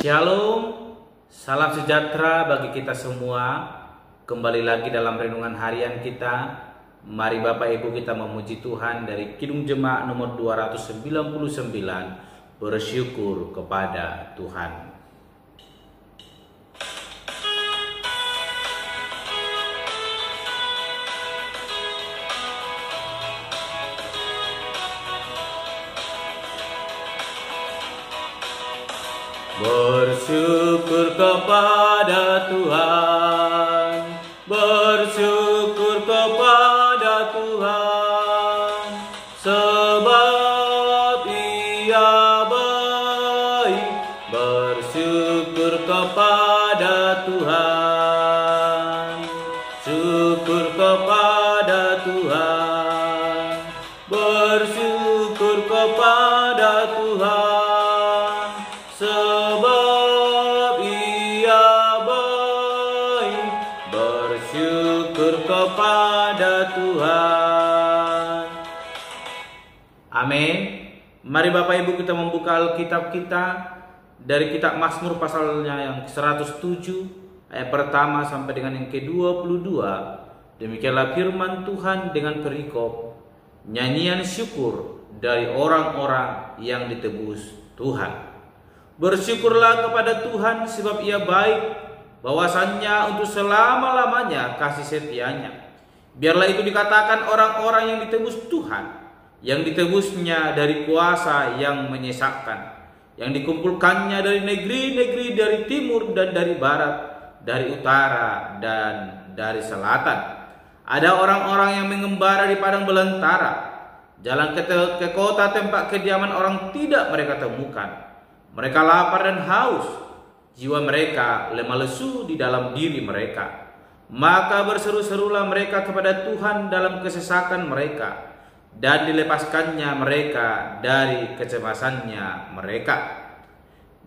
Shalom, salam sejahtera bagi kita semua. Kembali lagi dalam renungan harian kita. Mari Bapak Ibu kita memuji Tuhan dari Kidung Jemaat nomor 299, bersyukur kepada Tuhan. Bersyukur kepada Tuhan, bersyukur kepada Tuhan, sebab Ia baik. Bersyukur kepada Tuhan, syukur kepada Tuhan, bersyukur kepada Tuhan. Sebab Ia baik, bersyukur kepada Tuhan. Amin. Mari Bapak Ibu kita membuka Alkitab kita dari kitab Mazmur pasalnya yang 107 ayat pertama sampai dengan yang ke-22. Demikianlah firman Tuhan dengan perikop nyanyian syukur dari orang-orang yang ditebus Tuhan. Bersyukurlah kepada Tuhan sebab Ia baik, bahwasannya untuk selama-lamanya kasih setianya. Biarlah itu dikatakan orang-orang yang ditebus Tuhan, yang ditebusnya dari kuasa yang menyesatkan, yang dikumpulkannya dari negeri-negeri, dari timur dan dari barat, dari utara dan dari selatan. Ada orang-orang yang mengembara di padang belantara, jalan ke kota tempat kediaman orang tidak mereka temukan. Mereka lapar dan haus, jiwa mereka lemah lesu di dalam diri mereka. Maka berseru-serulah mereka kepada Tuhan dalam kesesakan mereka, dan dilepaskannya mereka dari kecemasannya mereka.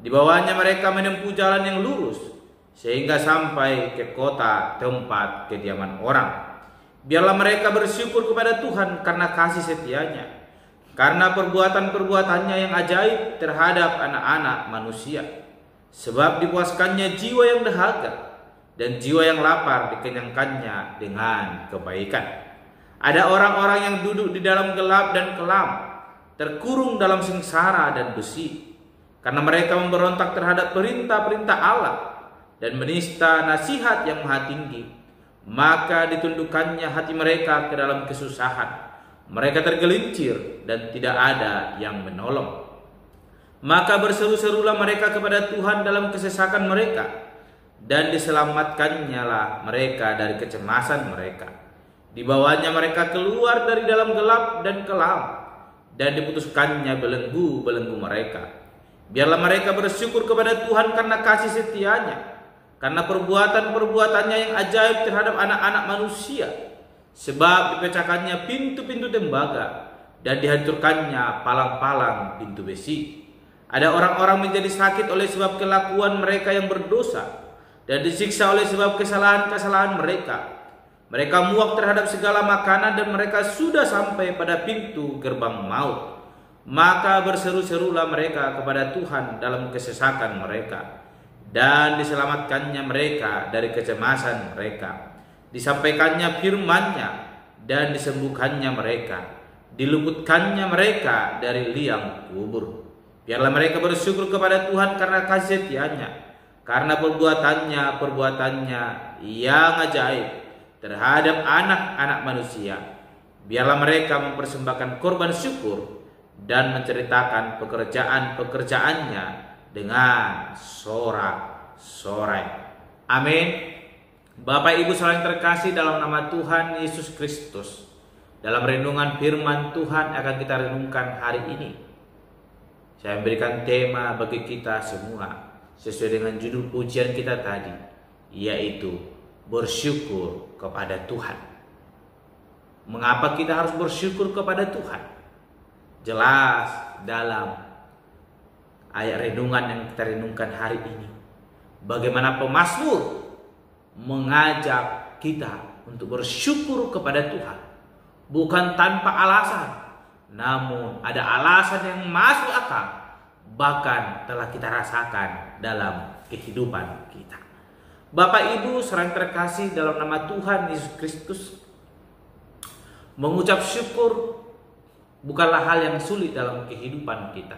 Di bawahnya mereka menempuh jalan yang lurus, sehingga sampai ke kota tempat kediaman orang. Biarlah mereka bersyukur kepada Tuhan karena kasih setianya, karena perbuatan-perbuatannya yang ajaib terhadap anak-anak manusia. Sebab dipuaskannya jiwa yang dahaga, dan jiwa yang lapar dikenyangkannya dengan kebaikan. Ada orang-orang yang duduk di dalam gelap dan kelam, terkurung dalam sengsara dan besi, karena mereka memberontak terhadap perintah-perintah Allah dan menista nasihat yang maha tinggi. Maka ditundukkannya hati mereka ke dalam kesusahan. Mereka tergelincir dan tidak ada yang menolong. Maka berseru-serulah mereka kepada Tuhan dalam kesesakan mereka, dan diselamatkannya lah mereka dari kecemasan mereka. Di bawahnya mereka keluar dari dalam gelap dan kelam, dan diputuskannya belenggu-belenggu mereka. Biarlah mereka bersyukur kepada Tuhan karena kasih setianya, karena perbuatan-perbuatannya yang ajaib terhadap anak-anak manusia. Sebab dipecahkannya pintu-pintu tembaga, dan dihancurkannya palang-palang pintu besi. Ada orang-orang menjadi sakit oleh sebab kelakuan mereka yang berdosa, dan disiksa oleh sebab kesalahan-kesalahan mereka. Mereka muak terhadap segala makanan, dan mereka sudah sampai pada pintu gerbang maut. Maka berseru-serulah mereka kepada Tuhan dalam kesesakan mereka, dan diselamatkannya mereka dari kecemasan mereka. Disampaikannya firman-Nya, dan disembuhkannya mereka, diluputkannya mereka dari liang kubur. Biarlah mereka bersyukur kepada Tuhan karena kasih setianya, karena perbuatannya yang ajaib terhadap anak-anak manusia. Biarlah mereka mempersembahkan korban syukur dan menceritakan pekerjaan-pekerjaannya dengan sorak-sorai. Amin. Bapak Ibu saling terkasih dalam nama Tuhan Yesus Kristus, dalam renungan firman Tuhan akan kita renungkan hari ini, saya memberikan tema bagi kita semua sesuai dengan judul pujian kita tadi, yaitu bersyukur kepada Tuhan. Mengapa kita harus bersyukur kepada Tuhan? Jelas dalam ayat renungan yang kita renungkan hari ini, bagaimana pemazmur mengajak kita untuk bersyukur kepada Tuhan, bukan tanpa alasan, namun ada alasan yang masuk akal bahkan telah kita rasakan dalam kehidupan kita. Bapak Ibu saudara terkasih dalam nama Tuhan Yesus Kristus, mengucap syukur bukanlah hal yang sulit dalam kehidupan kita.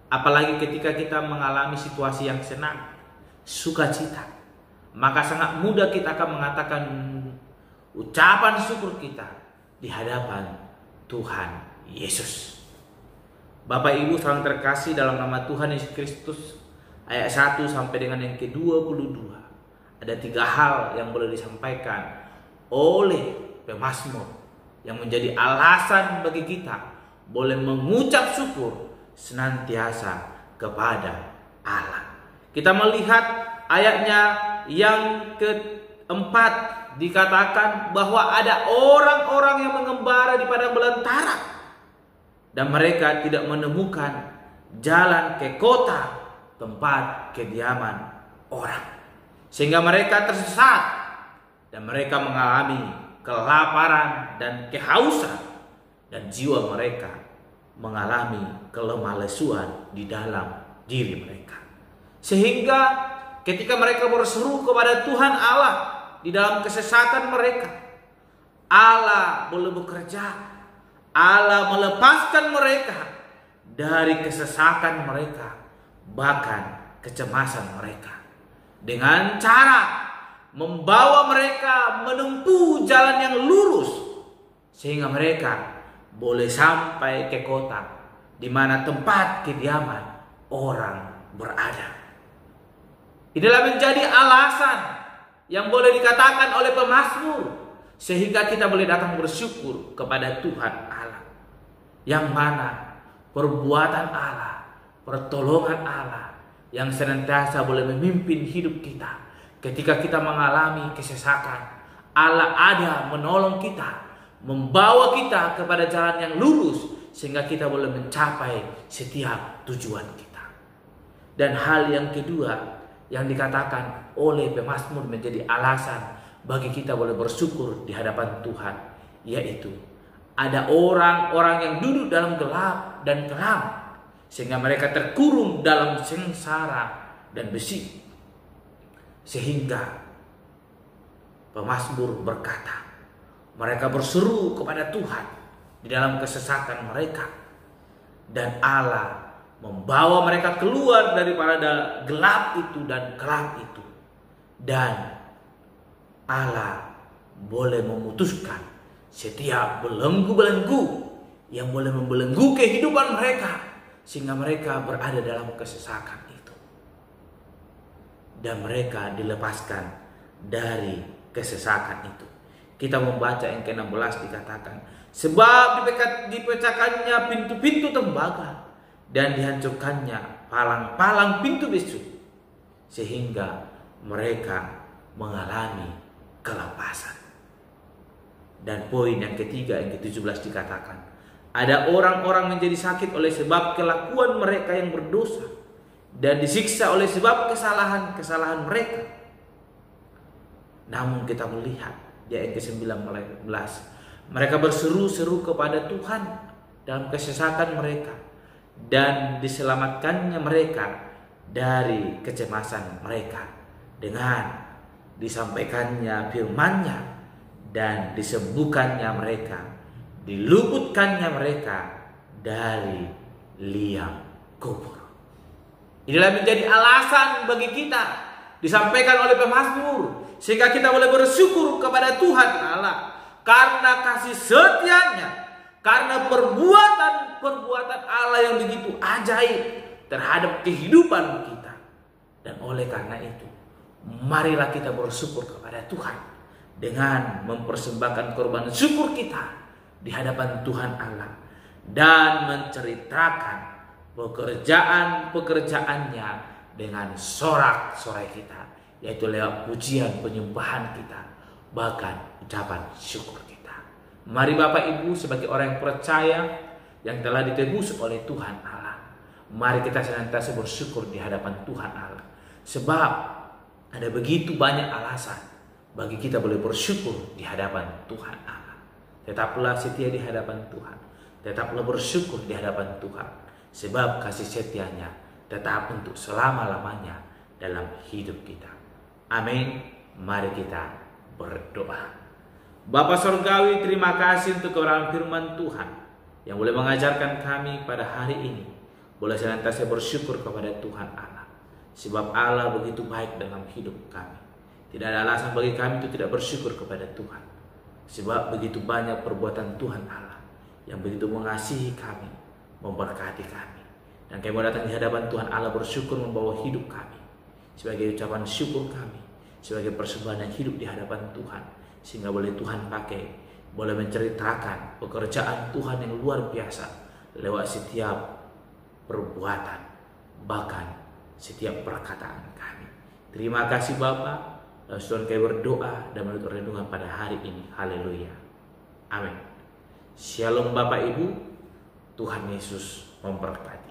Apalagi ketika kita mengalami situasi yang senang, sukacita, maka sangat mudah kita akan mengatakan ucapan syukur kita di hadapan Tuhan Yesus. Bapak Ibu saudara terkasih dalam nama Tuhan Yesus Kristus, ayat 1 sampai dengan yang ke-22. Ada 3 hal yang boleh disampaikan oleh pemazmur yang menjadi alasan bagi kita boleh mengucap syukur senantiasa kepada Allah. Kita melihat ayatnya yang keempat, dikatakan bahwa ada orang-orang yang mengembara di padang belantara dan mereka tidak menemukan jalan ke kota tempat kediaman orang, sehingga mereka tersesat dan mereka mengalami kelaparan dan kehausan, dan jiwa mereka mengalami kelemah lesuan di dalam diri mereka, sehingga ketika mereka berseru kepada Tuhan Allah di dalam kesesatan mereka, Allah boleh bekerja. Allah melepaskan mereka dari kesesatan mereka, bahkan kecemasan mereka, dengan cara membawa mereka menempuh jalan yang lurus, sehingga mereka boleh sampai ke kota di mana tempat kediaman orang berada. Inilah menjadi alasan yang boleh dikatakan oleh pemazmur, sehingga kita boleh datang bersyukur kepada Tuhan Allah, yang mana perbuatan Allah, pertolongan Allah yang senantiasa boleh memimpin hidup kita. Ketika kita mengalami kesesakan, Allah ada menolong kita, membawa kita kepada jalan yang lurus, sehingga kita boleh mencapai setiap tujuan kita. Dan hal yang kedua yang dikatakan oleh pemazmur menjadi alasan bagi kita boleh bersyukur di hadapan Tuhan, yaitu ada orang-orang yang duduk dalam gelap dan kelam, sehingga mereka terkurung dalam sengsara dan besi. Sehingga pemazmur berkata, mereka berseru kepada Tuhan di dalam kesesatan mereka, dan Allah membawa mereka keluar daripada gelap itu dan kelam itu, dan Allah boleh memutuskan setiap belenggu-belenggu yang boleh membelenggu kehidupan mereka, sehingga mereka berada dalam kesesakan itu, dan mereka dilepaskan dari kesesakan itu. Kita membaca yang ke-16 dikatakan, sebab dipecahkannya pintu-pintu tembaga dan dihancurkannya palang-palang pintu bisu, sehingga mereka mengalami kelepasan. Dan poin yang ketiga, yang ke-17 dikatakan, ada orang-orang menjadi sakit oleh sebab kelakuan mereka yang berdosa, dan disiksa oleh sebab kesalahan-kesalahan mereka. Namun kita melihat di ayat ke-19, mereka berseru-seru kepada Tuhan dalam kesesatan mereka, dan diselamatkannya mereka dari kecemasan mereka dengan disampaikannya firman-Nya, dan disembuhkannya mereka, diluputkannya mereka dari liang kubur. Inilah menjadi alasan bagi kita disampaikan oleh pemazmur, sehingga kita boleh bersyukur kepada Tuhan Allah karena kasih setia-Nya, karena perbuatan Allah yang begitu ajaib terhadap kehidupan kita. Dan oleh karena itu, marilah kita bersyukur kepada Tuhan dengan mempersembahkan korban syukur kita di hadapan Tuhan Allah, dan menceritakan pekerjaan-pekerjaannya dengan sorak-sorai kita, yaitu lewat pujian penyembahan kita, bahkan ucapan syukur kita. Mari Bapak Ibu sebagai orang yang percaya yang telah ditebus oleh Tuhan Allah, mari kita senantiasa bersyukur di hadapan Tuhan Allah, sebab ada begitu banyak alasan bagi kita boleh bersyukur di hadapan Tuhan Allah. Tetaplah setia di hadapan Tuhan, tetaplah bersyukur di hadapan Tuhan, sebab kasih setianya tetap untuk selama-lamanya dalam hidup kita. Amin. Mari kita berdoa. Bapa Sorgawi, terima kasih untuk kebenaran firman Tuhan yang boleh mengajarkan kami pada hari ini. Boleh senantiasa bersyukur kepada Tuhan Allah, sebab Allah begitu baik dalam hidup kami. Tidak ada alasan bagi kami untuk tidak bersyukur kepada Tuhan, sebab begitu banyak perbuatan Tuhan Allah yang begitu mengasihi kami, memberkati kami. Dan kami mau datang di hadapan Tuhan Allah bersyukur membawa hidup kami sebagai ucapan syukur kami, sebagai persembahan yang hidup di hadapan Tuhan, sehingga boleh Tuhan pakai, boleh menceritakan pekerjaan Tuhan yang luar biasa lewat setiap perbuatan, bahkan setiap perkataan kami. Terima kasih Bapa. Tuhan kami berdoa dan menutup renungan pada hari ini. Haleluya. Amin. Shalom Bapak Ibu. Tuhan Yesus memberkati.